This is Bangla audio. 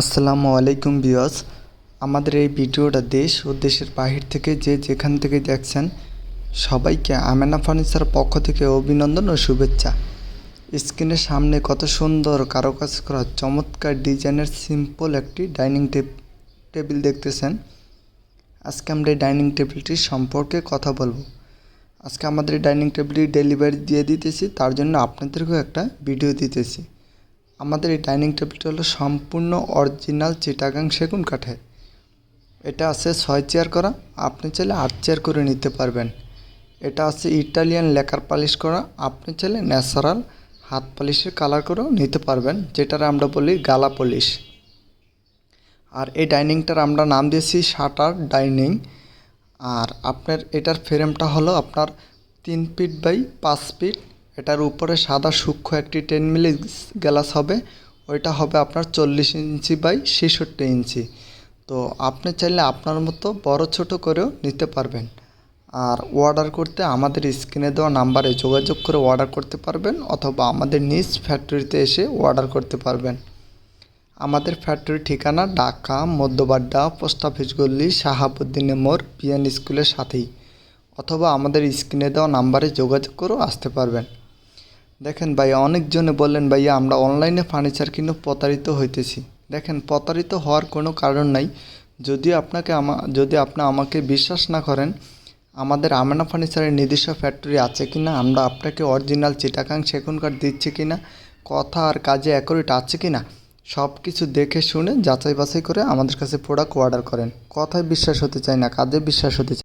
আসসালামু আলাইকুম ভিউয়ার্স, আমাদের এই ভিডিওটা দেশ ও দেশের বাহির থেকে যে যেখান থেকে দেখছেন সবাইকে আমেনা ফার্নিচার পক্ষ থেকে অভিনন্দন ও শুভেচ্ছা। স্ক্রিনের সামনে কত সুন্দর কারুকাজ করা চমৎকার ডিজাইনের সিম্পল একটি ডাইনিং টেবিল দেখতেছেন। আজকে আমরা এই ডাইনিং টেবিলটির সম্পর্কে কথা বলবো। আজকে আমাদের এই ডাইনিং টেবিলটি ডেলিভারি দিয়ে দিতেছি, তার জন্য আপনাদেরকেও একটা ভিডিও দিতেছি। আমাদের এই ডাইনিং টেবিলটা হলো সম্পূর্ণ অরিজিনাল চিটাগাং সেগুন কাঠের। এটা আছে 6 চেয়ার করা, আপনি চাইলে 8 চেয়ার করে নিতে পারবেন। এটা আছে ইটালিয়ান লেকার পালিশ করা, আপনি চাইলে ন্যাচারাল হাত পালিশের কালার করেও নিতে পারবেন, যেটার আমরা বলি গালা পলিশ। আর এই ডাইনিংটার আমরা নাম দিয়েছি শাটার ডাইনিং। আর আপনার এটার ফ্রেমটা হলো আপনার 3 ফিট বাই 5 ফিট। এটার উপরে সাদা সূক্ষ্ম একটি 10 মিলি গ্লাস হবে, ওইটা হবে আপনার 40 ইঞ্চি বাই 66 ইঞ্চি। তো আপনি চাইলে আপনার মতো বড় ছোট করেও নিতে পারবেন। আর অর্ডার করতে আমাদের স্ক্রিনে দেওয়া নাম্বারে যোগাযোগ করে অর্ডার করতে পারবেন, অথবা আমাদের নিজ ফ্যাক্টরিতে এসে অর্ডার করতে পারবেন। আমাদের ফ্যাক্টরির ঠিকানা ঢাকা মধ্যবাড্ডা পোস্ট অফিস গল্লি শাহাবুদ্দিন মোড় পিএন স্কুলের সাথেই, অথবা আমাদের স্ক্রিনে দেওয়া নাম্বারে যোগাযোগ করেও আসতে পারবেন। দেখেন ভাইয়া, অনেকজনে বললেন ভাইয়া আমরা অনলাইনে ফার্নিচার কিনে প্রতারিত হইতেছি। দেখেন, প্রতারিত হওয়ার কোনো কারণ নাই। যদি আপনি আমাকে বিশ্বাস না করেন, আমাদের আমেনা ফার্নিচারের নিজস্ব ফ্যাক্টরি আছে কিনা, আমরা আপনাকে অরিজিনাল চিটাগাং সেগুন কাঠ দিচ্ছি কিনা, কথা আর কাজে অ্যাকুরেট আছে কিনা, সব কিছু দেখে শুনে যাচাই বাছাই করে আমাদের কাছে প্রোডাক্ট অর্ডার করেন। কথায় বিশ্বাস হতে চায় না, কাজে বিশ্বাস হতে চায়।